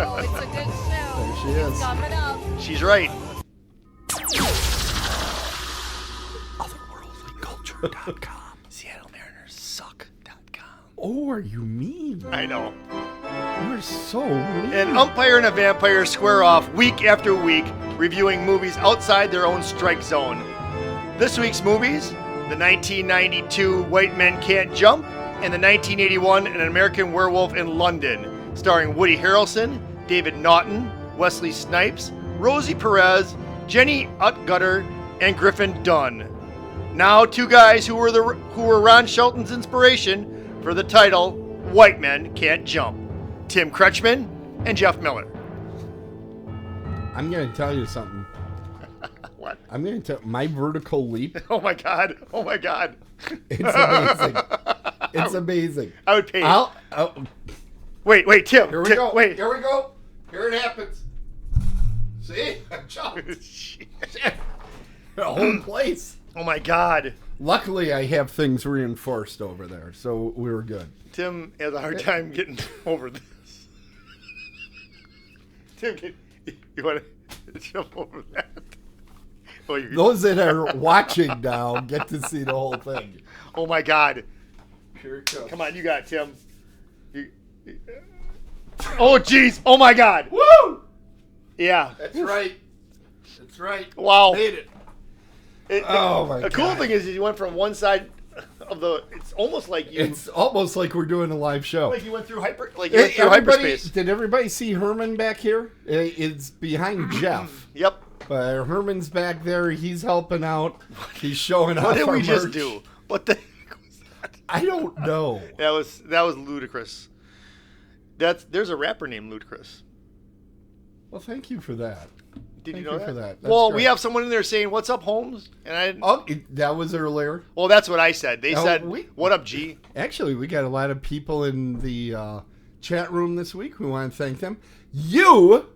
Oh, it's a good show. There she is. It's coming up. She's right. Otherworldlyculture.com. SeattleMarinersSuck.com. Oh, are you mean? I know. You're so mean. An umpire and a vampire square off week after week, reviewing movies outside their own strike zone. This week's movies: the 1992 White Men Can't Jump and the 1981 An American Werewolf in London, starring Woody Harrelson, David Naughton, Wesley Snipes, Rosie Perez, Jenny Utgutter, and Griffin Dunn. Now, two guys who were Ron Shelton's inspiration for the title White Men Can't Jump: Tim Kretschmann and Jeff Miller. I'm going to tell you something. What? I'm going to tell my vertical leap. Oh my God! Oh my God! It's amazing. It's amazing. I would pay. Wait, Tim. Here we Tim, go. Wait. Here we go. Here it happens. See? I jumped. Shit. The whole place. Oh my God! Luckily, I have things reinforced over there, so we were good. Tim has a hard time getting over this. Tim, you want to jump over that? Oh, Those that are watching now get to see the whole thing. Oh my God! Here it comes. Come on, you got it, Tim. Oh jeez! Oh my God! Woo! Yeah. That's right. That's right. Wow. Made it. Oh my The cool God. thing is you went from one side of the. It's almost like you. It's almost like we're doing a live show. Like you went through hyperspace. Did everybody see Herman back here? It's behind Jeff. Yep. But Herman's back there. He's helping out. He's showing off. What did our we just merch. do? What the heck was that? I don't know. That was ludicrous. There's a rapper named Ludacris. Well, thank you for that. Did Thank you know you for that? that. Well, That's we great. have someone in there saying, "What's up, Holmes?" And I. Oh, that was earlier. Well, that's what I said. They No, said, we- "What up, G?" Actually, we got a lot of people in the chat room this week. We want to thank them. You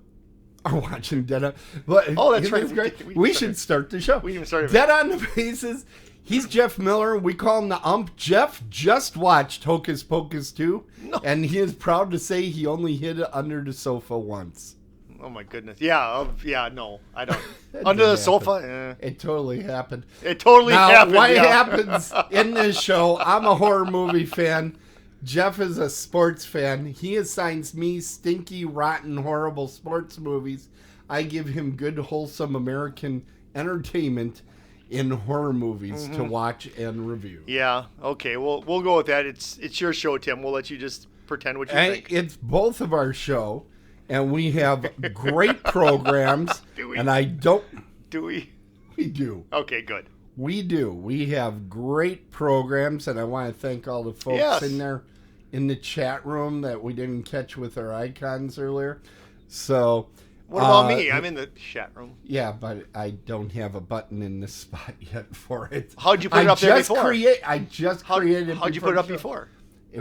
are watching Dead on. But, Oh, that's right. Great. We We should start the show. We even started. Dead on the Bases. He's Jeff Miller. We call him the Ump. Jeff just watched Hocus Pocus 2, and he is proud to say he only hid it under the sofa once. Oh my goodness. Yeah. No, I don't. That Under the didn't sofa. It totally happened. It totally Now, happened. what yeah. happens in this show, I'm a horror movie fan. Jeff is a sports fan. He assigns me stinky, rotten, horrible sports movies. I give him good, wholesome American entertainment in horror movies to watch and review. Yeah. Okay. Well, we'll go with that. It's your show, Tim. We'll let you just pretend what you And think. it's both of our show, and we have great programs. Do we? And I don't... Do we? We do. Okay. Good. We do. We have great programs, and I want to thank all the folks Yes. in there in the chat room that we didn't catch with our icons earlier. So, What about me? I'm in the chat room. yeah, but I don't have a button in this spot yet for it. How'd you put it up there before? I just created it. How'd you before put it up the show. before?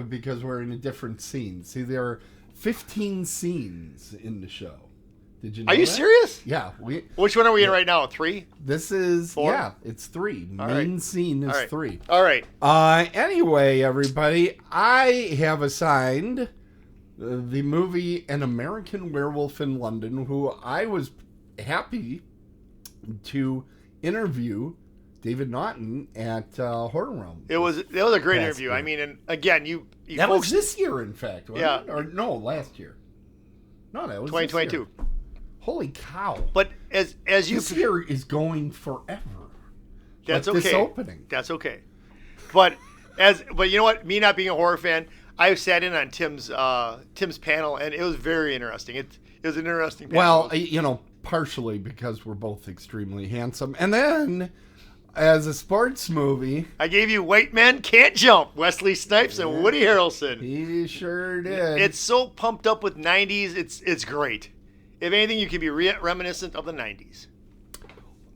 Because we're in a different scene. See, there are 15 scenes in the show. Did you know Are you that? serious? Yeah. Which one are we in right now? 3? This is, 4? yeah, it's 3. All Main right. scene is All right. 3. All right. Anyway, everybody, I have assigned the movie An American Werewolf in London, who I was happy to interview David Naughton at Horror Realm. That was a great Past interview. year. I mean, and again, you That folks, was this year, in fact, wasn't Yeah. it? Or no, last year. No, that was 2022. This year. Holy cow. But as you This year is going forever. That's Like okay. this opening. That's okay. But you know what? Me not being a horror fan, I sat in on Tim's panel, and it was very interesting. It was an interesting panel. Well, partially because we're both extremely handsome. And then, as a sports movie... I gave you White Men Can't Jump, Wesley Snipes and Woody Harrelson. He sure did. It's so pumped up with 90s. It's great. If anything, you can be reminiscent of the 90s.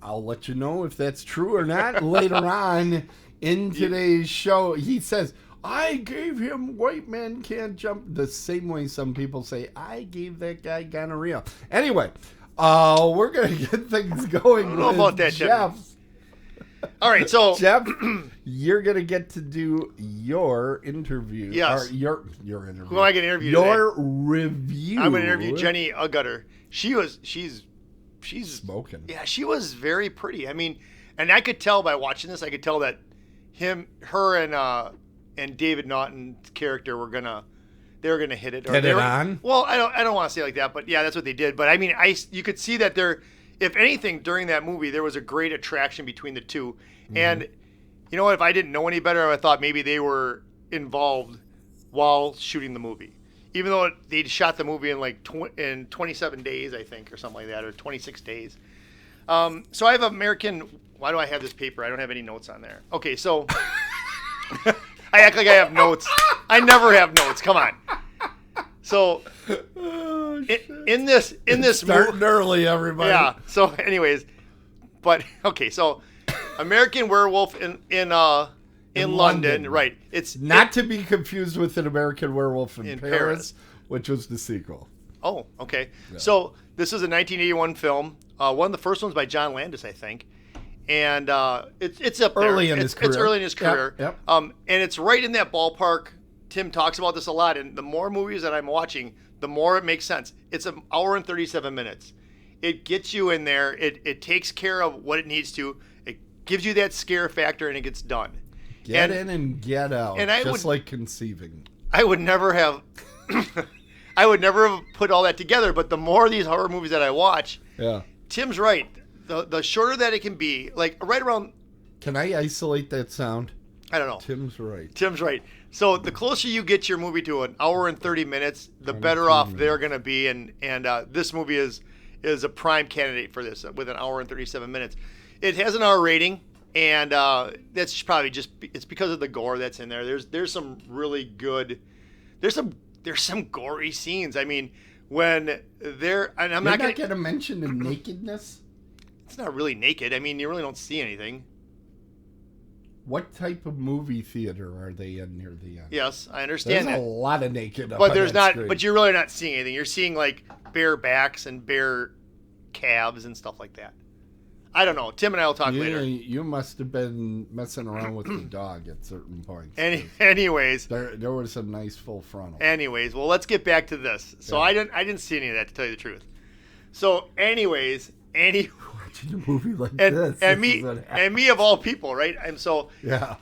I'll let you know if that's true or not later on in today's show. He says, I gave him White Men Can't Jump, the same way some people say, I gave that guy gonorrhea. Anyway, we're going to get things going. I don't know about that, Jeff. All right, so Jeff, you're gonna get to do your interview. Yes. Or your interview. Who am I gonna interview Your today? review. I'm gonna interview Jenny Ugutter. She's smoking. Yeah, she was very pretty. I mean, and I could tell by watching this, I could tell that her and David Naughton's character they were gonna hit it. Hit it on? Well, I don't want to say it like that, but yeah, that's what they did. But I mean, you could see that if anything, during that movie, there was a great attraction between the two. Mm-hmm. And you know what? If I didn't know any better, I thought maybe they were involved while shooting the movie. Even though they shot the movie in in 27 days, I think, or something like that, or 26 days. So I have American. Why do I have this paper? I don't have any notes on there. Okay, so I act like I have notes. I never have notes. Come on. So in this starting early, everybody. Yeah. So, anyways, but okay. So, American Werewolf in London, right? It's not to be confused with an American Werewolf in Paris, which was the sequel. Oh, okay. Yeah. So this is a 1981 film. One of the first ones by John Landis, I think. And it's up there. Early in his career. It's early in his career. Yep. And it's right in that ballpark. Tim talks about this a lot, and the more movies that I'm watching, the more it makes sense. It's an hour and 37 minutes. It gets you in there. It takes care of what it needs to. It gives you that scare factor, and it gets done. Get in and get out, and just like conceiving. I would never have put all that together, but the more of these horror movies that I watch, yeah, Tim's right. The shorter that it can be, like right around... Can I isolate that sound? I don't know. Tim's right. Tim's right. So the closer you get your movie to an hour and 30 minutes, the better off they're going to be. And this movie is a prime candidate for this with an hour and 37 minutes. It has an R rating, and that's probably it's because of the gore that's in there. There's some really good... There's some gory scenes. I mean, when they're... And I'm not going to mention the nakedness? It's not really naked. I mean, you really don't see anything. What type of movie theater are they in near the end? Yes, I understand there's a lot of naked. But there's not. Screen. But you're really not seeing anything. You're seeing like bare backs and bare calves and stuff like that. I don't know. Tim and I will talk later. You must have been messing around with the dog at certain points. Anyways, there was some nice full frontal. Anyways, well, let's get back to this. So yeah. I didn't see any of that, to tell you the truth. So, anyways, watching a movie like this, and me of all people, right? And so yeah.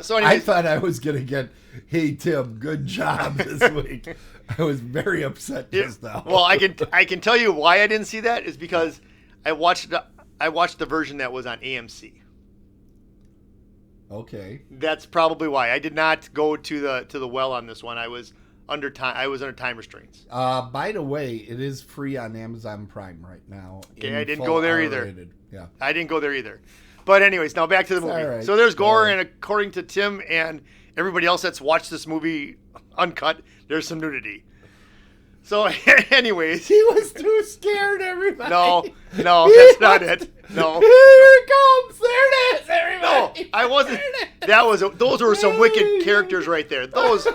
So anyways, I thought I was gonna get, hey Tim, good job this week. I was very upset just now. Well, I can tell you why I didn't see that is because I watched the version that was on AMC. Okay. That's probably why I did not go to the well on this one. I was under time restraints. By the way, it is free on Amazon Prime right now. Okay, I didn't go there either. R-rated. Yeah, I didn't go there either. But anyways, now back to the movie. Right. So there's gore, and according to Tim and everybody else that's watched this movie uncut, there's some nudity. So, anyways, he was too scared. Everybody. No, that's not it. No. Here it comes. There it is. Everybody. No, I wasn't. Those were some wicked characters right there. Those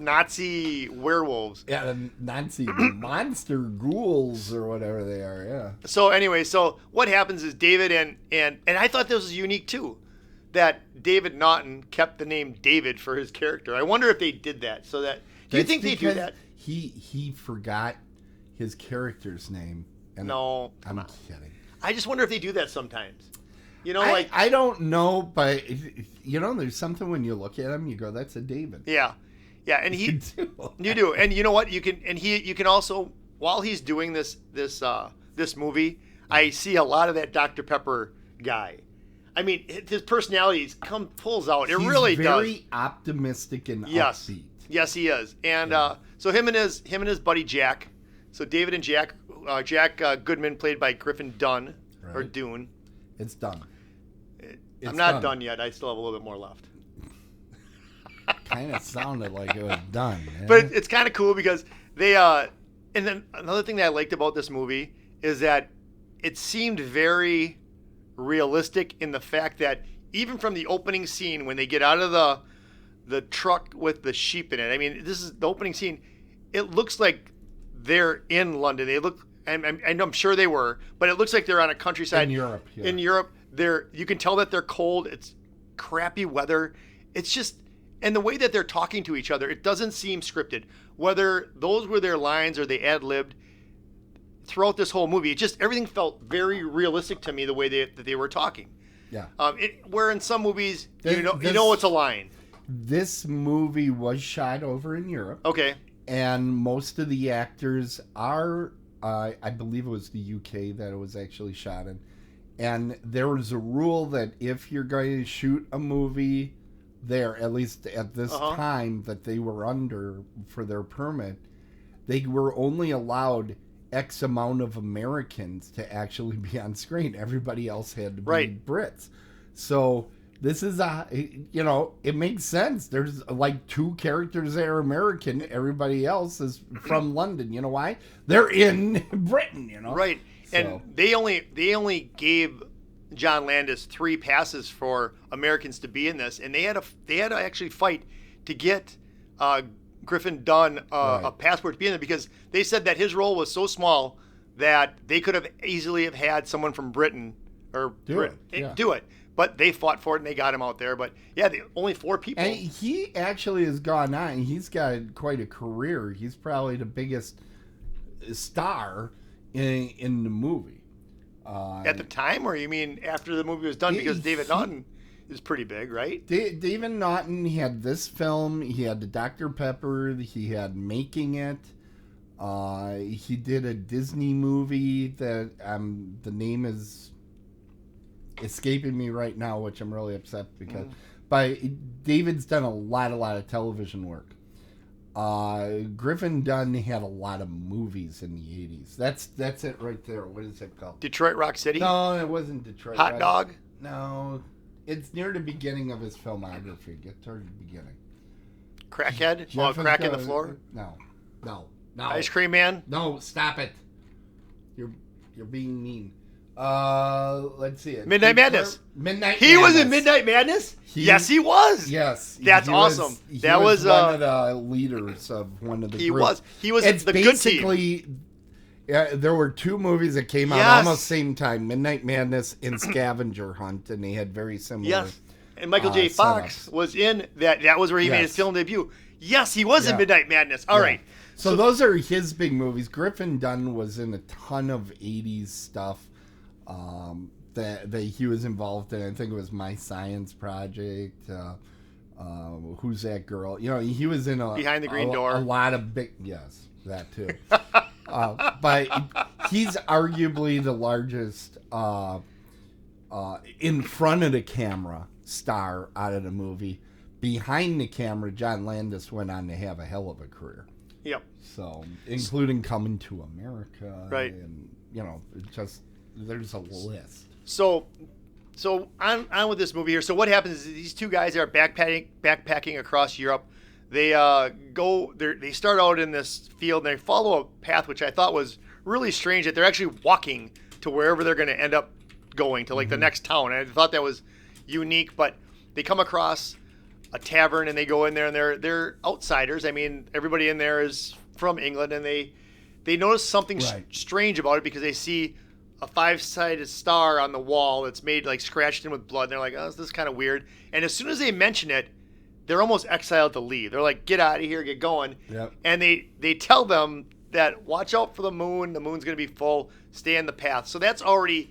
Nazi werewolves. Yeah, the Nazi monster ghouls or whatever they are. Yeah. So anyway, what happens is David and I thought this was unique too, that David Naughton kept the name David for his character. I wonder if they did that so that. Do you think they do that? He forgot his character's name. And no, I'm kidding. I just wonder if they do that sometimes. You know, I don't know, but there's something when you look at him, you go, "That's a David." Yeah, and you do, and you know what? You can also, while he's doing this movie, I see a lot of that Dr. Pepper guy. I mean, his personality pulls out. It really does. He's very optimistic and upbeat. Yes, he is. And so him and his buddy Jack. So David and Jack Goodman, played by Griffin Dunn, right. Or Dune. It's done. I'm not done yet. I still have a little bit more left. Kind of sounded like it was done. Man. But it's kind of cool because they and then another thing that I liked about this movie is that it seemed very realistic in the fact that even from the opening scene when they get out of the truck with the sheep in it. I mean, this is the opening scene. It looks like they're in London. and I'm sure they were, but it looks like they're on a countryside In Europe, yeah. In Europe, you can tell that they're cold. It's crappy weather. It's just, and the way that they're talking to each other, it doesn't seem scripted. Whether those were their lines or they ad-libbed throughout this whole movie, it just, everything felt very realistic to me the way that they were talking. Yeah. Where in some movies, you know it's a line. This movie was shot over in Europe. Okay. And most of the actors are, I believe it was the UK that it was actually shot in. And there was a rule that if you're going to shoot a movie there, at least at this time that they were under for their permit, they were only allowed X amount of Americans to actually be on screen. Everybody else had to be Brits. So this is it makes sense. There's like 2 characters that are American. Everybody else is from London. You know why? They're in Britain, Right. So. And they only gave John Landis 3 passes for Americans to be in this, and they had to actually fight to get Griffin Dunn a passport to be in it, because they said that his role was so small that they could have easily have had someone from Britain do it. But they fought for it and they got him out there. But yeah, only 4 people. And he actually has gone on. He's got quite a career. He's probably the biggest star in the movie. At the time, or you mean after the movie was done? Because David Naughton is pretty big, right? David Naughton had this film. He had the Dr. Pepper. He had Making It. He did a Disney movie that the name is escaping me right now, which I'm really upset because. But David's done a lot of television work. Griffin Dunn had a lot of movies in the 80s. That's it right there. What is it called? Detroit Rock City? No, it wasn't Detroit. Hot Dog? No. It's near the beginning of his filmography. Get toward the beginning. Crackhead? Crack in the Floor? No. Ice Cream Man? No, stop it. You're being mean. Let's see it. Midnight Madness. He was in Midnight Madness? Yes, he was. Yes. That's awesome. That was one of the leaders of one of the groups. He was the good team. There were 2 movies that came out almost same time, Midnight Madness and Scavenger Hunt, and they had very similar. Yes. And Michael J. Fox was in that. That was where he made his film debut. Yes, he was in Midnight Madness. All right. So those are his big movies. Griffin Dunn was in a ton of 80s stuff. That he was involved in. I think it was My Science Project. Who's That Girl? He was in Behind the Green Door. A lot of big, yes, that too. But he's arguably the largest in front of the camera star out of the movie. Behind the camera, John Landis went on to have a hell of a career. Yep. So, including Coming to America, right? And just. There's a list. So on with this movie here. So what happens is these 2 guys are backpacking across Europe. They they start out in this field and they follow a path which I thought was really strange, that they're actually walking to wherever they're going to end up going, to like the next town. And I thought that was unique, but they come across a tavern and they go in there and they're outsiders. I mean, everybody in there is from England, and they notice something strange about it because they see a 5-sided star on the wall that's made like scratched in with blood. And they're like, oh, this is kind of weird. And as soon as they mention it, they're almost exiled to leave. They're like, get out of here, get going. Yep. And they tell them that watch out for the moon. The moon's going to be full. Stay in the path. So that's already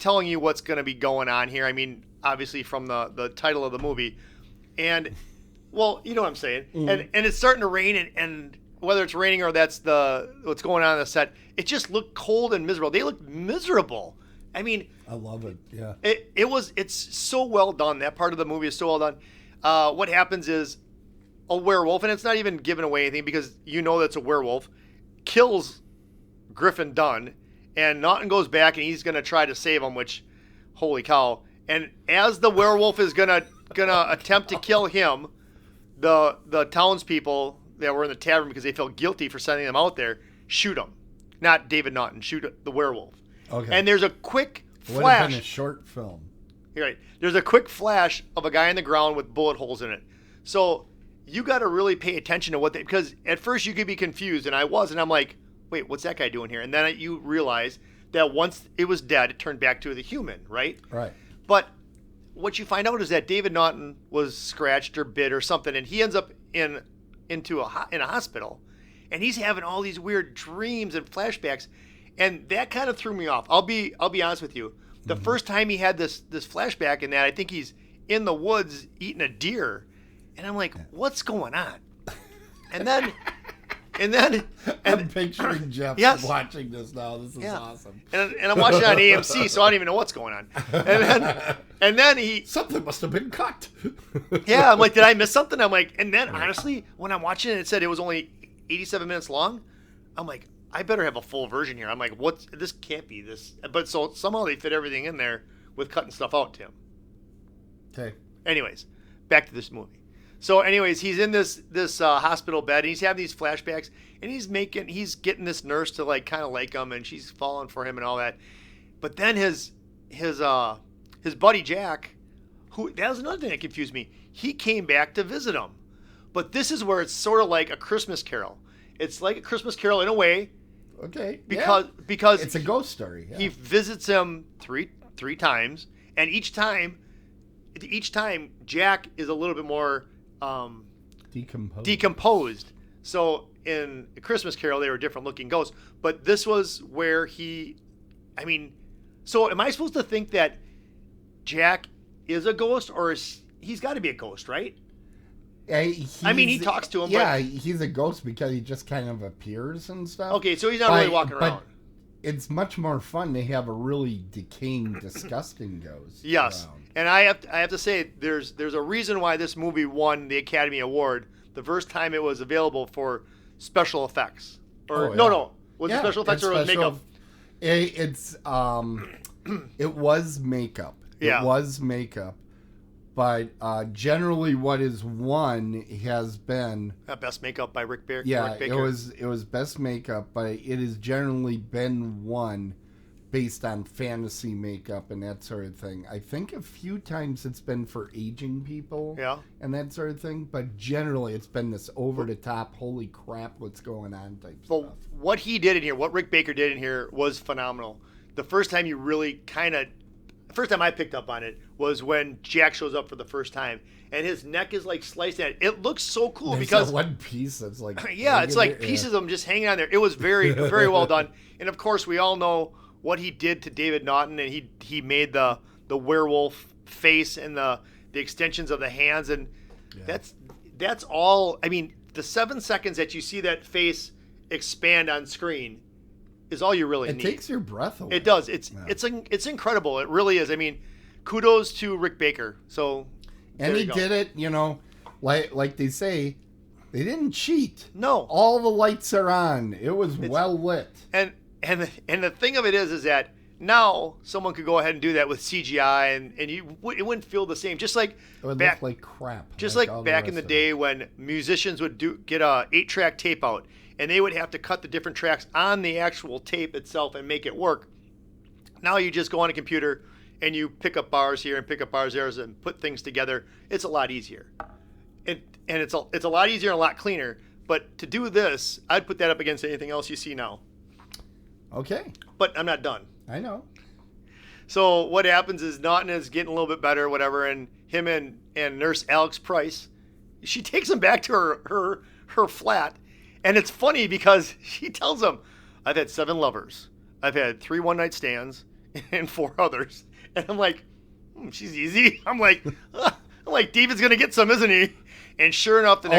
telling you what's going to be going on here. I mean, obviously from the title of the movie. And, well, you know what I'm saying. And it's starting to rain, and whether it's raining or that's what's going on in the set, it just looked cold and miserable. They looked miserable. I mean, I love it. Yeah. It's so well done. That part of the movie is so well done. What happens is a werewolf, and it's not even giving away anything because that's a werewolf, kills Griffin Dunn, and Naughton goes back and he's gonna try to save him, which, holy cow. And as the werewolf is gonna attempt to kill him, the townspeople that were in the tavern, because they felt guilty for sending them out there, shoot him. Not David Naughton, shoot the werewolf. Okay. And there's a quick flash. Would have been a short film. You're right. There's a quick flash of a guy in the ground with bullet holes in it. So you got to really pay attention to because at first you could be confused, and I was, and I'm like, wait, what's that guy doing here? And then you realize that once it was dead, it turned back to the human, right? Right. But what you find out is that David Naughton was scratched or bit or something, and he ends up in a hospital, and he's having all these weird dreams and flashbacks, and that kind of threw me off. I'll be honest with you. The first time he had this flashback in that, I think he's in the woods eating a deer, and I'm like, what's going on? And then I'm picturing Jeff watching this now. This is awesome. And I'm watching it on AMC, so I don't even know what's going on. And then he something must have been cut. Yeah, I'm like, did I miss something? I'm like, and then honestly, when I'm watching it said it was only 87 minutes long. I'm like, I better have a full version here. I'm like, this can't be this. But so somehow they fit everything in there with cutting stuff out, Tim. Okay. Anyways, back to this movie. So anyways, he's in this hospital bed, and he's having these flashbacks, and he's getting this nurse to like kind of like him, and she's falling for him and all that. But then his buddy Jack, that was another thing that confused me. He came back to visit him. But this is where it's sort of like a Christmas Carol. It's like a Christmas Carol in a way. Okay. Because it's a ghost story. Yeah. He visits him three times, and each time Jack is a little bit more decomposed. So in A Christmas Carol, they were different looking ghosts, but this was where so am I supposed to think that Jack is a ghost, or he's got to be a ghost, right? He talks to him. Yeah, he's a ghost because he just kind of appears and stuff. Okay, so he's not really walking around. It's much more fun to have a really decaying, disgusting ghost. Yes. around. And I have to say, there's a reason why this movie won the Academy Award the first time it was available for special effects. No. Was it special effects or was it makeup? It was makeup. Yeah. It was makeup. But generally what is won has been... Best makeup by Rick Baker. Yeah, it was best makeup, but it has generally been won based on fantasy makeup and that sort of thing. I think a few times it's been for aging people and that sort of thing, but generally it's been this over-the-top, holy crap, what's going on type stuff. What he did in here, what Rick Baker did in here was phenomenal. The first time I picked up on it was when Jack shows up for the first time, and his neck is like sliced at. It looks so cool because one piece that's like it's like pieces of them just hanging on there. It was very very well done, and of course we all know what he did to David Naughton, and he made the werewolf face and the extensions of the hands, and that's all. I mean, the 7 seconds that you see that face expand on screen is all you really need. It takes your breath away. It does. It's incredible. It really is. I mean, kudos to Rick Baker. So, and he did it. Like they say, they didn't cheat. No, all the lights are on. It was well lit. And the thing of it is that now someone could go ahead and do that with CGI, and it wouldn't feel the same. Just like it would look like crap. Just like back in the day when musicians would get a 8-track tape out. And they would have to cut the different tracks on the actual tape itself and make it work. Now you just go on a computer and you pick up bars here and pick up bars there and put things together. It's a lot easier. And it's a lot easier and a lot cleaner. But to do this, I'd put that up against anything else you see now. Okay. But I'm not done. I know. So what happens is Naughton is getting a little bit better, whatever, and him and Nurse Alex Price, she takes him back to her flat. And it's funny because she tells him, I've had 7 lovers. I've had 3 one-night stands and 4 others. And I'm like, she's easy. I'm like, David's going to get some, isn't he? And sure enough, the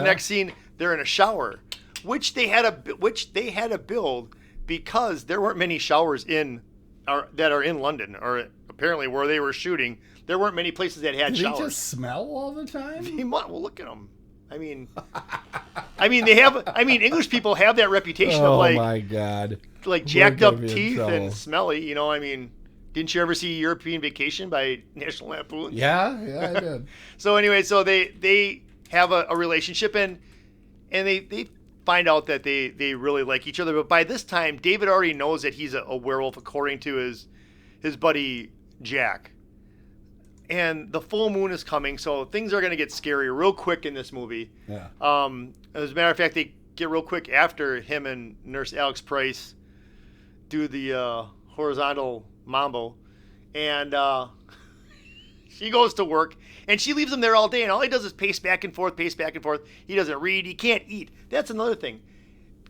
next scene, they're in a shower, which they had to build because there weren't many showers that are in London, or apparently where they were shooting, there weren't many places that had showers. They just smell all the time? Well, look at them. English people have that reputation of like, oh my God, like jacked up teeth and smelly. Didn't you ever see European Vacation by National Lampoon? Yeah, I did. So anyway, so they have a relationship and they find out that they really like each other. But by this time, David already knows that he's a werewolf, according to his buddy Jack. And the full moon is coming, so things are going to get scary real quick in this movie. Yeah. As a matter of fact, get real quick after him and Nurse Alex Price do the horizontal mambo, and she goes to work, and she leaves him there all day, and all he does is pace back and forth. He doesn't read. He can't eat. That's another thing.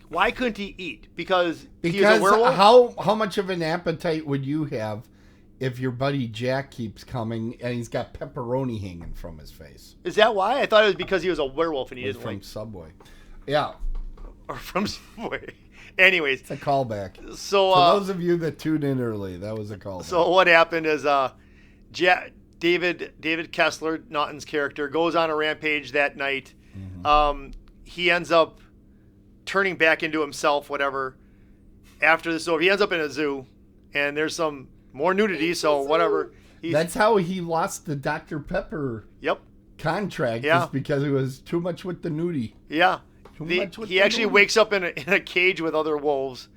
Why couldn't he eat? Because he's a werewolf? How much of an appetite would you have if your buddy Jack keeps coming and he's got pepperoni hanging from his face? Is that why? I thought it was because he was a werewolf and he didn't from Subway. Yeah. Or from Subway. Anyways. It's a callback. So for those of you that tuned in early, that was a callback. So what happened is David Kessler, Naughton's character, goes on a rampage that night. Mm-hmm. He ends up turning back into himself, whatever. After this over, he ends up in a zoo, and there's some more nudity, so whatever. That's how he lost the Dr. Pepper contract, just because it was too much with the nudie. Yeah. He actually wakes up in a cage with other wolves,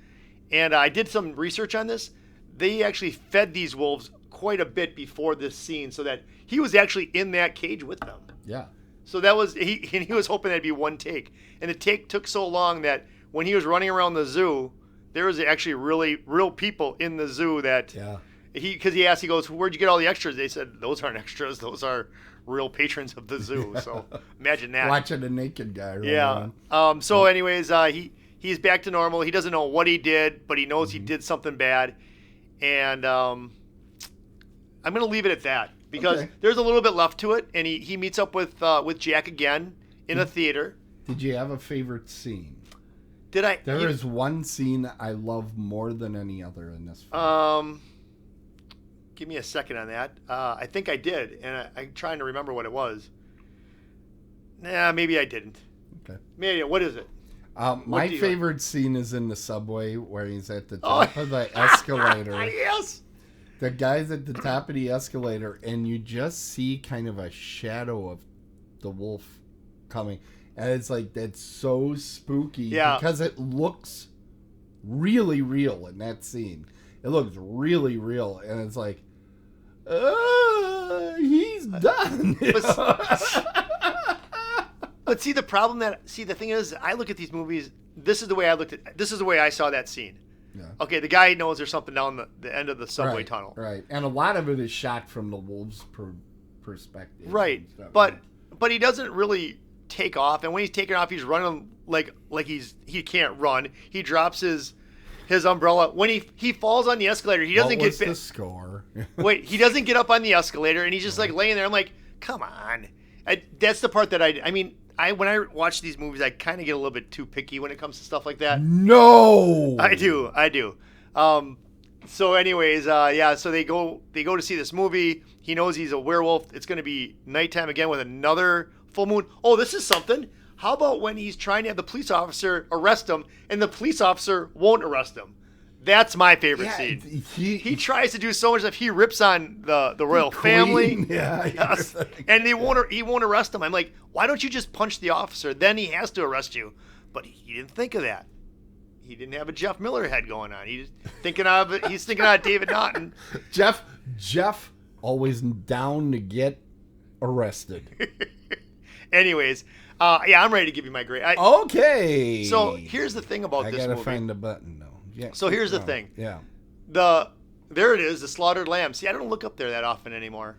and I did some research on this. They actually fed these wolves quite a bit before this scene, so that he was actually in that cage with them. Yeah. So that was he was hoping that'd be one take, and the take took so long that when he was running around the zoo, there was actually real people in the zoo that he goes, "Where'd you get all the extras?" They said, "Those aren't extras; those are real patrons of the zoo." So imagine that, watching a naked guy. So anyways, he's back to normal. He doesn't know what he did, but he knows he did something bad, and I'm gonna leave it at that. Because there's a little bit left to it, and he meets up with Jack again in a theater. Did you have a favorite scene? Did I? There is one scene I love more than any other in this film. Give me a second on that. I think I did, and I'm trying to remember what it was. Nah, maybe I didn't. Okay. Maybe. What is it? My favorite scene is in the subway where he's at the top of the escalator. Yes. The guy's at the top of the escalator, and you just see kind of a shadow of the wolf coming. And it's like, that's so spooky because it looks really real in that scene. It looks really real, and it's like, he's done. But see, the thing is, I look at these movies, this is the way I saw that scene. Yeah. Okay, the guy knows there's something down the end of the subway tunnel. Right, and a lot of it is shot from the wolf's perspective. Right, but he doesn't really take off, and when he's taking off, he's running like he can't run. He drops his umbrella. When he falls on the escalator, he doesn't get the score. Wait, he doesn't get up on the escalator, and he's just like laying there. I'm like, come on. That's the part that when I watch these movies, I kind of get a little bit too picky when it comes to stuff like that. No, I do. So anyways, so they go to see this movie. He knows he's a werewolf. It's going to be nighttime again with another full moon. Oh, this is something. How about when he's trying to have the police officer arrest him, and the police officer won't arrest him? That's my favorite scene. He tries to do so much stuff. He rips on the royal family. Yes. And he won't arrest him. I'm like, why don't you just punch the officer? Then he has to arrest you. But he didn't think of that. He didn't have a Jeff Miller head going on. He's thinking of David Naughton. Jeff always down to get arrested. Anyways, I'm ready to give you my grade. Okay. So here's the thing about this movie. I gotta find the button though. Yeah. So here's the thing. Yeah. There it is, the slaughtered lamb. See, I don't look up there that often anymore.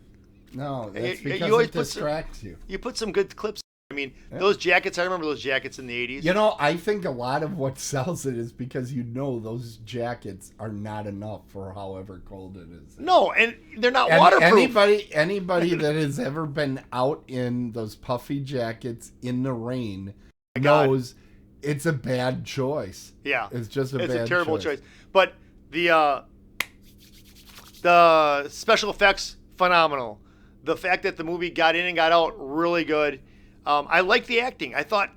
No, that's because it distracts you. You put some good clips. I mean, those jackets, I remember those jackets in the 80s. You know, I think a lot of what sells it is because those jackets are not enough for however cold it is. No, and they're not waterproof. Anybody that has ever been out in those puffy jackets in the rain knows it's a bad choice. Yeah. It's just a terrible choice. But the special effects, phenomenal. The fact that the movie got in and got out, really good. I like the acting. I thought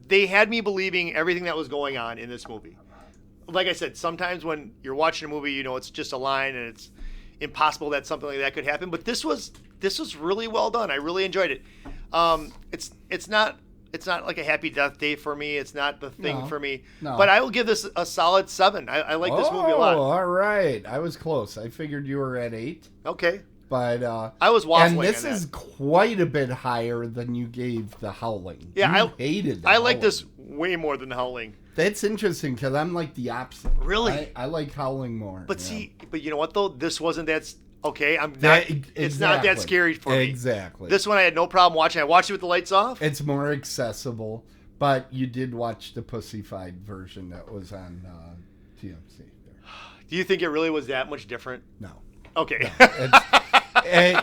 they had me believing everything that was going on in this movie. Like I said, sometimes when you're watching a movie, it's just a line and it's impossible that something like that could happen. But this was really well done. I really enjoyed it. It's not like a Happy Death Day for me. It's not the thing for me. No. But I will give this a solid 7. I like this movie a lot. Oh, all right. I was close. I figured you were at 8. Okay. But I was waffling. And this is quite a bit higher than you gave The Howling. Yeah, I hated. I like this way more than howling. That's interesting because I'm like the opposite. Really? I like howling more. But but you know what though? This wasn't that. Okay, I'm not. It's not that scary for me. Exactly. This one I had no problem watching. I watched it with the lights off. It's more accessible, but you did watch the pussified version that was on TMC. There. Do you think it really was that much different? No. Okay. No,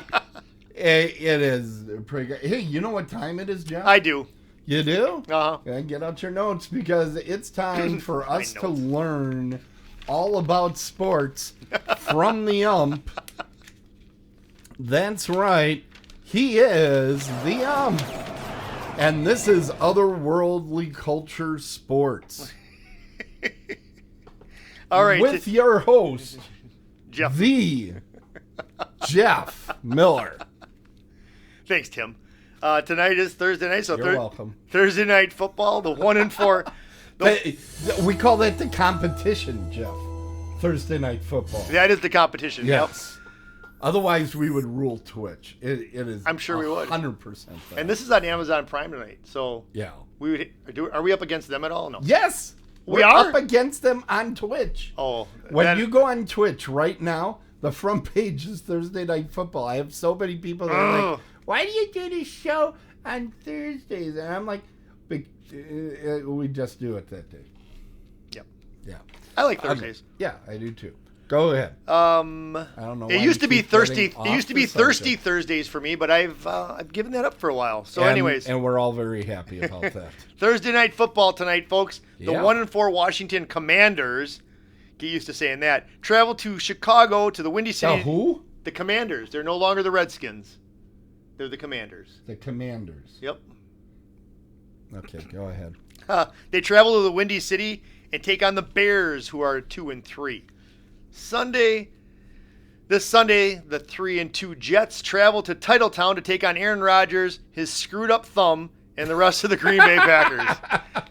it is pretty good. Hey, you know what time it is, Jeff? I do. You do? Uh-huh. Get out your notes because it's time for us to learn all about sports from the ump. That's right. He is the ump. And this is Otherworldly Culture Sports. All right. With your host, Jeff. The Jeff Miller. Thanks, Tim. Tonight is Thursday night, so You're welcome. Thursday night football, the 1-4. We call that the competition, Jeff. Thursday night football. That is the competition. Yes. Yep. Otherwise, we would rule Twitch. It is. I'm sure we would. 100%. And this is on Amazon Prime tonight, so yeah, we would. Are we up against them at all? No. Yes, we are up against them on Twitch. Oh, when you go on Twitch right now, the front page is Thursday Night Football. I have so many people that are like, "Why do you do this show on Thursdays?" And I'm like, "We just do it that day." Yep. Yeah. I like Thursdays. Yeah, I do too. Go ahead. I don't know. It used to be thirsty. It used to be thirsty Thursdays for me, but I've given that up for a while. So, anyways, and we're all very happy about that. Thursday night football tonight, folks. The 1-4 Washington Commanders. Get used to saying that. Travel to Chicago to the Windy City. The who? The Commanders. They're no longer the Redskins. They're the Commanders. The Commanders. Yep. Okay, go ahead. They travel to the Windy City and take on the Bears, who are 2-3. This Sunday, the 3-2 Jets travel to Titletown to take on Aaron Rodgers, his screwed up thumb, and the rest of the Green Bay Packers.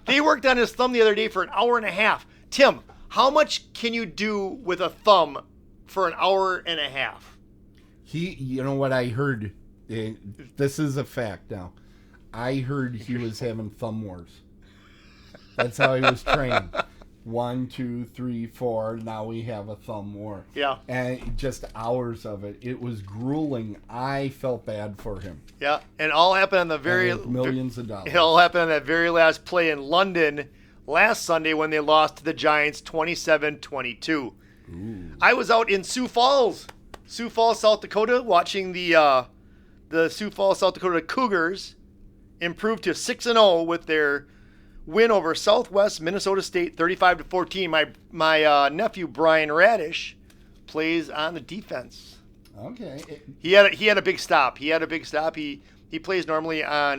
They worked on his thumb the other day for an hour and a half. Tim, how much can you do with a thumb for an hour and a half? You know what I heard? This is a fact now. I heard he was having thumb wars. That's how he was trained. 1, 2, 3, 4. Now we have a thumb war. Yeah. And just hours of it. It was grueling. I felt bad for him. Yeah. And all happened on the millions of dollars. It all happened on that very last play in London last Sunday when they lost to the Giants 27-22. I was out in Sioux Falls, South Dakota, watching the Sioux Falls, South Dakota Cougars improve to 6-0 with their win over Southwest Minnesota State 35-14. My nephew Brian Radish plays on the defense. Okay. He had a big stop. He plays normally on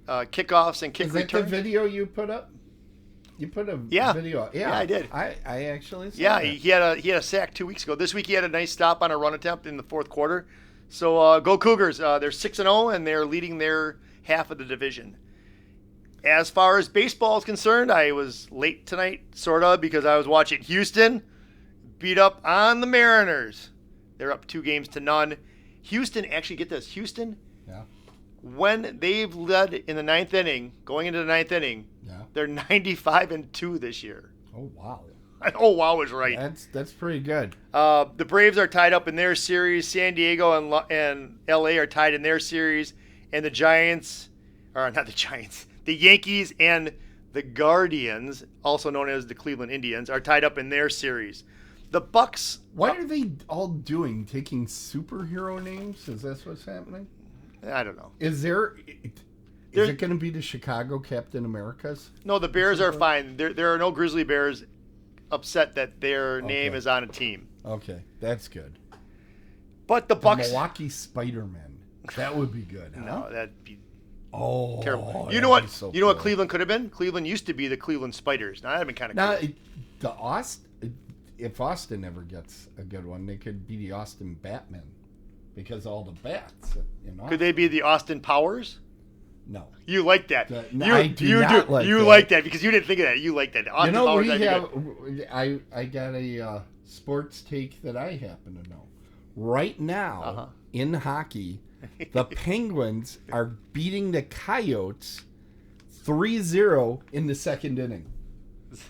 kickoffs and kick returns. Is that the video you put up? You put a video up. Yeah, I did. I actually saw that. He had a sack 2 weeks ago. This week he had a nice stop on a run attempt in the fourth quarter. So go Cougars. They're 6-0 and they're leading their half of the division. As far as baseball is concerned, I was late tonight, sort of, because I was watching Houston beat up on the Mariners. They're up 2-0. Houston, actually, get this. Houston, when they've led in the ninth inning, going into the ninth inning, they're 95-2 this year. Oh, wow. Oh, wow is right. That's pretty good. The Braves are tied up in their series. San Diego and L.A. are tied in their series. And the the Yankees and the Guardians, also known as the Cleveland Indians, are tied up in their series. The Bucks. What are they all doing? Taking superhero names? Is that what's happening? I don't know. Is it going to be the Chicago Captain Americas? No, the Bears are fine. There are no Grizzly Bears upset that their name is on a team. Okay, that's good. But the Bucks. Milwaukee Spider-Man. That would be good. Huh? No, that'd be terrible. You know what? So what Cleveland could have been? Cleveland used to be the Cleveland Spiders. Now that'd been kind of cool. If Austin ever gets a good one, they could be the Austin Batman because all the bats. Could they be the Austin Powers? No. You like that? I do not like that. You like that because you didn't think of that. You like that. Austin Powers, I got a sports take that I happen to know. Right now in hockey, the Penguins are beating the Coyotes 3-0 in the second inning.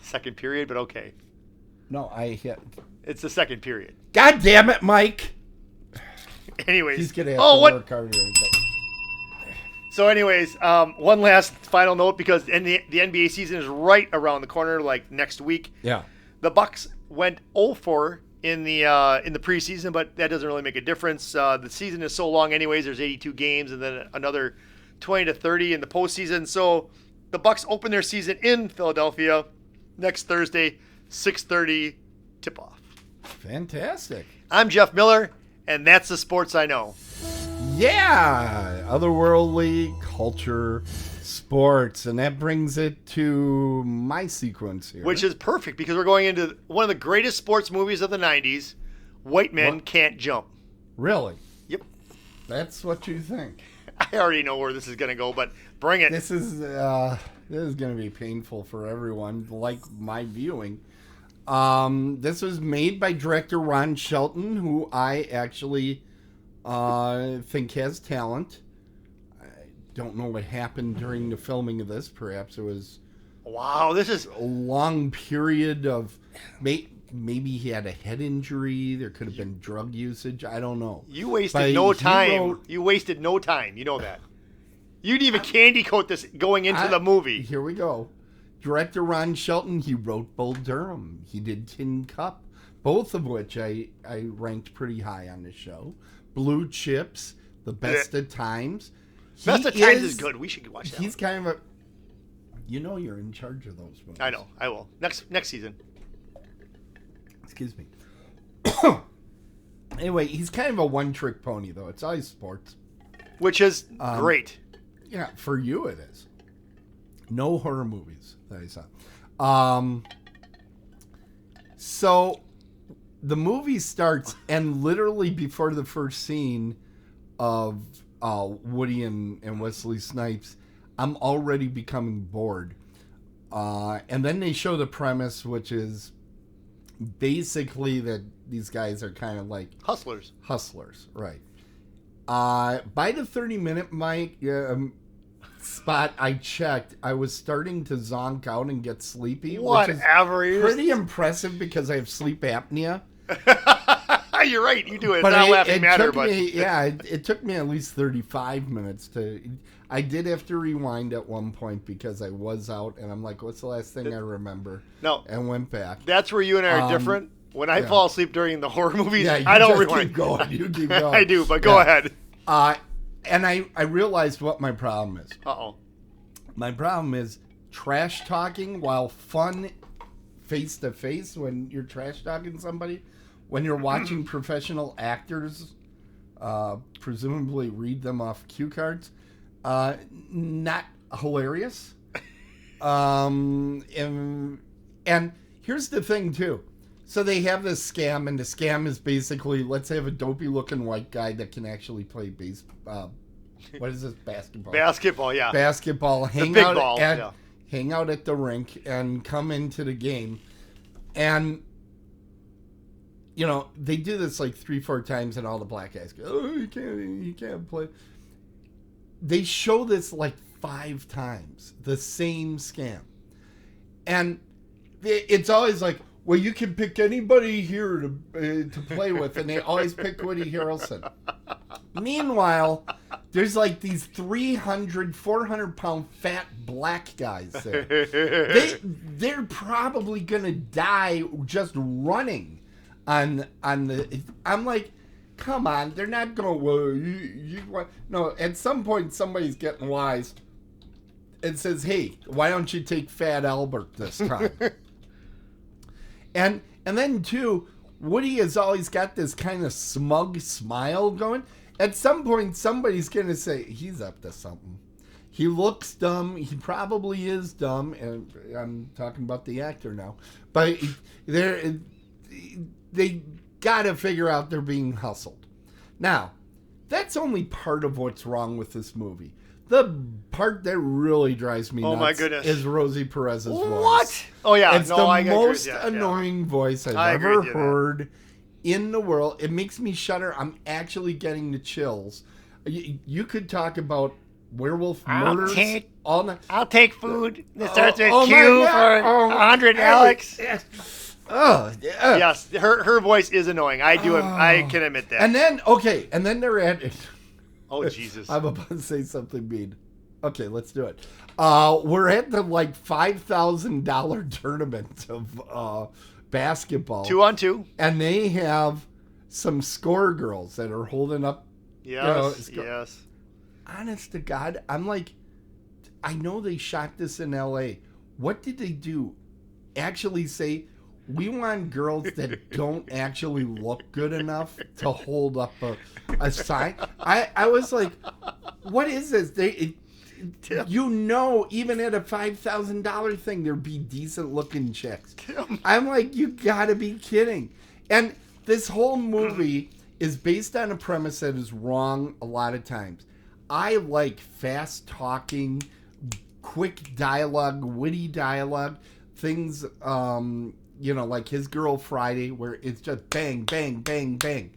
Second period, but okay. No, I hit. It's the second period. God damn it, Mike. Anyways. He's going to have to work harder. So anyways, one last final note, because the NBA season is right around the corner, like next week. Yeah. The Bucks went 0-4 in the preseason, but that doesn't really make a difference. The season is so long anyways. There's 82 games and then another 20 to 30 in the postseason. So the Bucks open their season in Philadelphia next Thursday, 6:30 tip-off. Fantastic. I'm Jeff Miller, and that's the sports I know. Yeah, otherworldly culture, sports, and that brings it to my sequence here. Which is perfect, because we're going into one of the greatest sports movies of the 90s, White Men Can't Jump. Really? Yep. That's what you think. I already know where this is going to go, but bring it. This is going to be painful for everyone, like my viewing. This was made by director Ron Shelton, who I actually think has talent. I don't know what happened during the filming of this. Perhaps it was this is a long period of maybe he had a head injury. There could have been drug usage. I don't know. You wasted no time. You wasted no time. You know that. You didn't even candy coat this going into the movie. Here we go. Director Ron Shelton, he wrote Bull Durham. He did Tin Cup, both of which I ranked pretty high on the show. Blue Chips, The Best of Times. Best of Times is good. We should watch that. He's kind of a... you're in charge of those movies. I know. I will. Next season. Excuse me. Anyway, he's kind of a one-trick pony, though. It's always sports. Which is great. Yeah, for you it is. No horror movies that I saw. So the movie starts, and literally before the first scene of Woody and Wesley Snipes, I'm already becoming bored. And then they show the premise, which is basically that these guys are kind of like hustlers. Hustlers, right. By the 30-minute spot I checked, I was starting to zonk out and get sleepy. Whatever. Which is pretty impressive because I have sleep apnea. You're right, you do it. It's not laughing matter, but it took me at least 35 minutes to. I did have to rewind at one point because I was out, and I'm like, "What's the last thing I remember?" No, and went back. That's where you and I are different. When I fall asleep during the horror movies, I don't just rewind. Keep going. You keep going. I do, but go ahead. And I realized what my problem is. Uh-oh. My problem is trash talking, while fun face to face when you're trash talking somebody. When you're watching professional actors, presumably read them off cue cards, not hilarious. And here's the thing too. So they have this scam, and the scam is basically, let's have a dopey-looking white guy that can actually play what is this, basketball? Basketball, yeah. Basketball. Hang out at the rink and come into the game. And, they do this like 3-4 times, and all the black guys go, "Oh, you can't play." They show this like 5 times, the same scam. And it's always like, well, you can pick anybody here to play with, and they always pick Woody Harrelson. Meanwhile, there's like these 300, 400-pound fat black guys there. They're probably going to die just running on the... I'm like, come on, they're not going, well, no, at some point somebody's getting wise and says, hey, why don't you take Fat Albert this time? And then, too, Woody has always got this kind of smug smile going. At some point, somebody's going to say, he's up to something. He looks dumb. He probably is dumb. And I'm talking about the actor now. But they got to figure out they're being hustled. Now, that's only part of what's wrong with this movie. The part that really drives me nuts my goodness. is Rosie Perez's voice. What? Oh, yeah. It's the most annoying voice I've ever heard in the world. It makes me shudder. I'm actually getting the chills. You could talk about werewolf murders all night. I'll take food that starts with my Q God. for 100, Alex. Oh, yeah. Yes, her voice is annoying. I can admit that. And then they're at. Oh, Jesus. I'm about to say something mean. Okay, let's do it. We're at the like $5,000 tournament of basketball. 2-on-2. And they have some score girls that are holding up. Yes, yes. Honest to God, I'm like, I know they shot this in L.A. What did they do? Actually say, we want girls that don't actually look good enough to hold up a sign. I was like, what is this? Even at a $5,000 thing, there'd be decent looking chicks. I'm like, you gotta be kidding. And this whole movie is based on a premise that is wrong a lot of times. I like fast talking, quick dialogue, witty dialogue, things, like His Girl Friday, where it's just bang, bang, bang, bang.